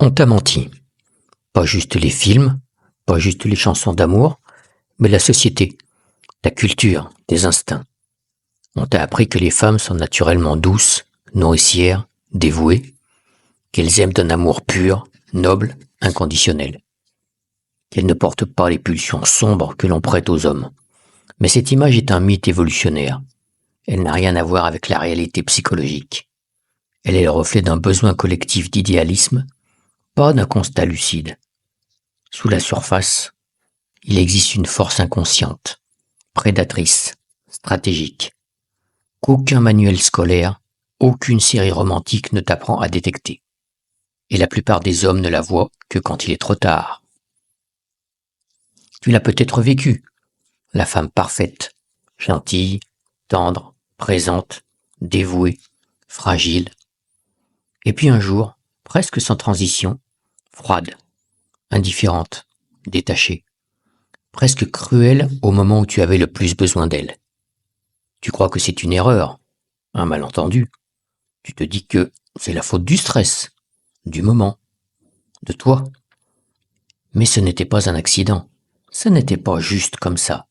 On t'a menti. Pas juste les films, pas juste les chansons d'amour, mais la société, ta culture, tes instincts. On t'a appris que les femmes sont naturellement douces, nourricières, dévouées, qu'elles aiment d'un amour pur, noble, inconditionnel. Qu'elles ne portent pas les pulsions sombres que l'on prête aux hommes. Mais cette image est un mythe évolutionnaire. Elle n'a rien à voir avec la réalité psychologique. Elle est le reflet d'un besoin collectif d'idéalisme, pas d'un constat lucide. Sous la surface, il existe une force inconsciente, prédatrice, stratégique, qu'aucun manuel scolaire, aucune série romantique ne t'apprend à détecter. Et la plupart des hommes ne la voient que quand il est trop tard. Tu l'as peut-être vécu, la femme parfaite, gentille, tendre, présente, dévouée, fragile. Et puis un jour, presque sans transition, froide, indifférente, détachée, presque cruelle au moment où tu avais le plus besoin d'elle. Tu crois que c'est une erreur, un malentendu. Tu te dis que c'est la faute du stress, du moment, de toi. Mais ce n'était pas un accident, ce n'était pas juste comme ça.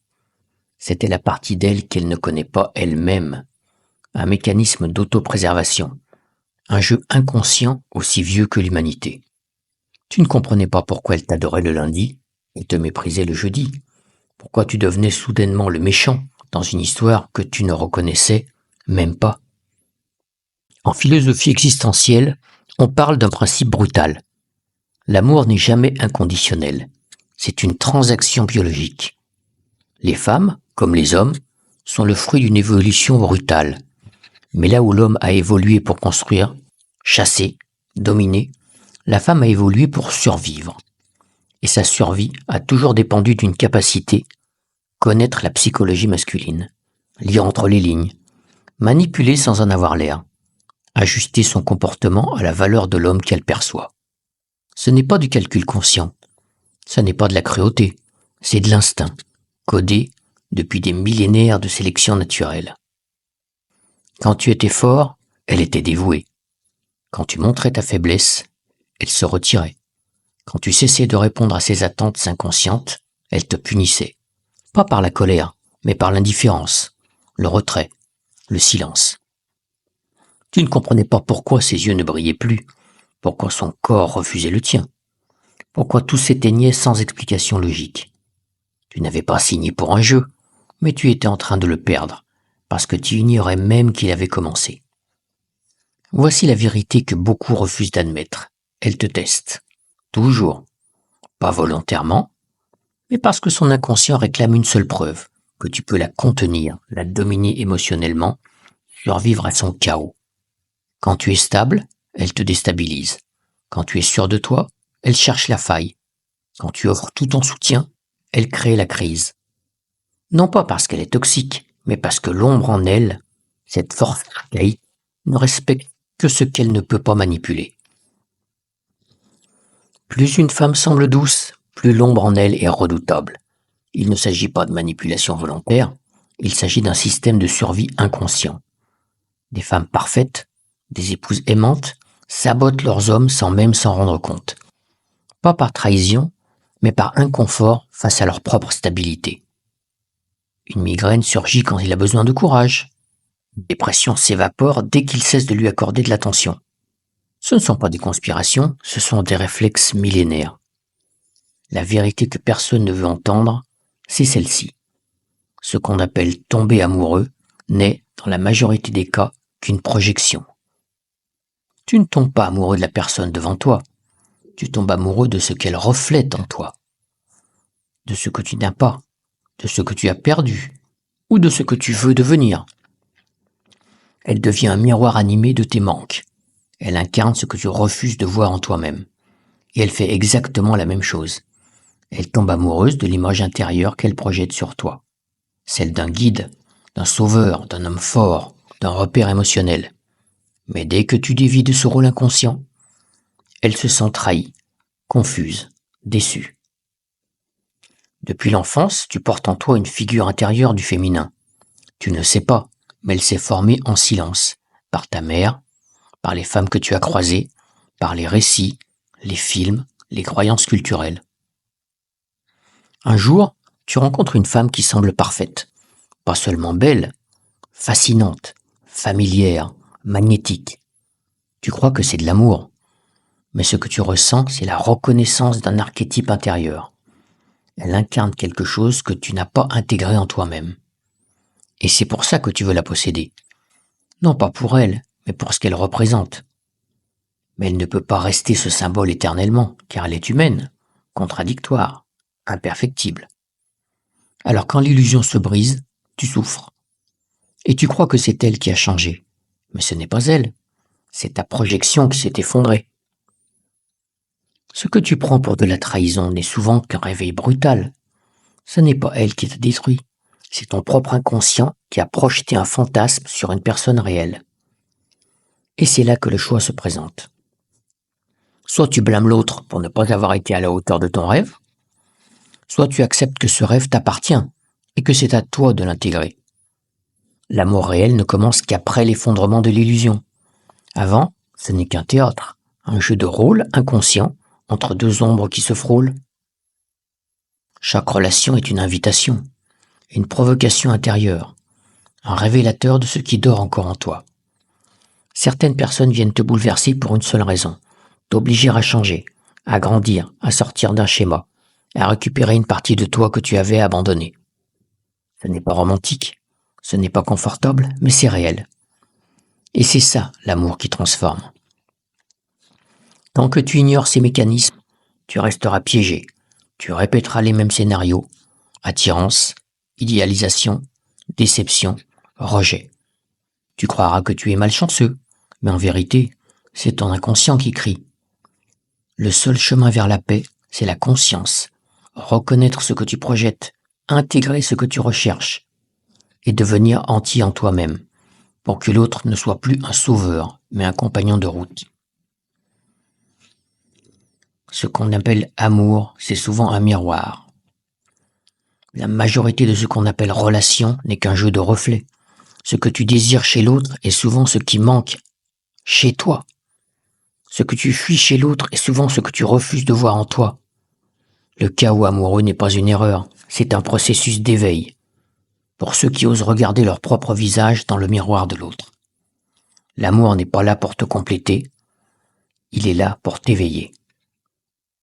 C'était la partie d'elle qu'elle ne connaît pas elle-même, un mécanisme d'autopréservation, un jeu inconscient aussi vieux que l'humanité. Tu ne comprenais pas pourquoi elle t'adorait le lundi et te méprisait le jeudi, pourquoi tu devenais soudainement le méchant dans une histoire que tu ne reconnaissais même pas. En philosophie existentielle, on parle d'un principe brutal. L'amour n'est jamais inconditionnel, c'est une transaction biologique. Les femmes, comme les hommes, sont le fruit d'une évolution brutale. Mais là où l'homme a évolué pour construire, chasser, dominer, la femme a évolué pour survivre. Et sa survie a toujours dépendu d'une capacité, connaître la psychologie masculine, lire entre les lignes, manipuler sans en avoir l'air, ajuster son comportement à la valeur de l'homme qu'elle perçoit. Ce n'est pas du calcul conscient, ce n'est pas de la cruauté, c'est de l'instinct, codé depuis des millénaires de sélection naturelle. Quand tu étais fort, elle était dévouée. Quand tu montrais ta faiblesse, elle se retirait. Quand tu cessais de répondre à ses attentes inconscientes, elle te punissait. Pas par la colère, mais par l'indifférence, le retrait, le silence. Tu ne comprenais pas pourquoi ses yeux ne brillaient plus, pourquoi son corps refusait le tien, pourquoi tout s'éteignait sans explication logique. Tu n'avais pas signé pour un jeu, mais tu étais en train de le perdre, parce que tu ignorais même qu'il avait commencé. Voici la vérité que beaucoup refusent d'admettre. Elle te teste. Toujours. Pas volontairement, mais parce que son inconscient réclame une seule preuve, que tu peux la contenir, la dominer émotionnellement, survivre à son chaos. Quand tu es stable, elle te déstabilise. Quand tu es sûr de toi, elle cherche la faille. Quand tu offres tout ton soutien, elle crée la crise. Non pas parce qu'elle est toxique, mais parce que l'ombre en elle, cette force archaïque, ne respecte que ce qu'elle ne peut pas manipuler. Plus une femme semble douce, plus l'ombre en elle est redoutable. Il ne s'agit pas de manipulation volontaire, il s'agit d'un système de survie inconscient. Des femmes parfaites, des épouses aimantes, sabotent leurs hommes sans même s'en rendre compte. Pas par trahison, mais par inconfort face à leur propre stabilité. Une migraine surgit quand il a besoin de courage. Une dépression s'évapore dès qu'il cesse de lui accorder de l'attention. Ce ne sont pas des conspirations, ce sont des réflexes millénaires. La vérité que personne ne veut entendre, c'est celle-ci. Ce qu'on appelle tomber amoureux n'est, dans la majorité des cas, qu'une projection. Tu ne tombes pas amoureux de la personne devant toi, tu tombes amoureux de ce qu'elle reflète en toi, de ce que tu n'as pas, de ce que tu as perdu, ou de ce que tu veux devenir. Elle devient un miroir animé de tes manques. Elle incarne ce que tu refuses de voir en toi-même. Et elle fait exactement la même chose. Elle tombe amoureuse de l'image intérieure qu'elle projette sur toi. Celle d'un guide, d'un sauveur, d'un homme fort, d'un repère émotionnel. Mais dès que tu dévies de ce rôle inconscient, elle se sent trahie, confuse, déçue. Depuis l'enfance, tu portes en toi une figure intérieure du féminin. Tu ne le sais pas, mais elle s'est formée en silence, par ta mère, par les femmes que tu as croisées, par les récits, les films, les croyances culturelles. Un jour, tu rencontres une femme qui semble parfaite. Pas seulement belle, fascinante, familière, magnétique. Tu crois que c'est de l'amour, mais ce que tu ressens, c'est la reconnaissance d'un archétype intérieur. Elle incarne quelque chose que tu n'as pas intégré en toi-même. Et c'est pour ça que tu veux la posséder. Non pas pour elle, mais pour ce qu'elle représente. Mais elle ne peut pas rester ce symbole éternellement, car elle est humaine, contradictoire, imperfectible. Alors quand l'illusion se brise, tu souffres. Et tu crois que c'est elle qui a changé. Mais ce n'est pas elle, c'est ta projection qui s'est effondrée. Ce que tu prends pour de la trahison n'est souvent qu'un réveil brutal. Ce n'est pas elle qui t'a détruit, c'est ton propre inconscient qui a projeté un fantasme sur une personne réelle. Et c'est là que le choix se présente. Soit tu blâmes l'autre pour ne pas avoir été à la hauteur de ton rêve, soit tu acceptes que ce rêve t'appartient et que c'est à toi de l'intégrer. L'amour réel ne commence qu'après l'effondrement de l'illusion. Avant, ce n'est qu'un théâtre, un jeu de rôle inconscient entre deux ombres qui se frôlent. Chaque relation est une invitation, une provocation intérieure, un révélateur de ce qui dort encore en toi. Certaines personnes viennent te bouleverser pour une seule raison, t'obliger à changer, à grandir, à sortir d'un schéma, à récupérer une partie de toi que tu avais abandonnée. Ce n'est pas romantique, ce n'est pas confortable, mais c'est réel. Et c'est ça, l'amour qui transforme. Tant que tu ignores ces mécanismes, tu resteras piégé. Tu répéteras les mêmes scénarios. Attirance, idéalisation, déception, rejet. Tu croiras que tu es malchanceux, mais en vérité, c'est ton inconscient qui crie. Le seul chemin vers la paix, c'est la conscience. Reconnaître ce que tu projettes, intégrer ce que tu recherches, et devenir entier en toi-même, pour que l'autre ne soit plus un sauveur, mais un compagnon de route. Ce qu'on appelle amour, c'est souvent un miroir. La majorité de ce qu'on appelle relation n'est qu'un jeu de reflets. Ce que tu désires chez l'autre est souvent ce qui manque chez toi. Ce que tu fuis chez l'autre est souvent ce que tu refuses de voir en toi. Le chaos amoureux n'est pas une erreur, c'est un processus d'éveil. Pour ceux qui osent regarder leur propre visage dans le miroir de l'autre. L'amour n'est pas là pour te compléter, il est là pour t'éveiller.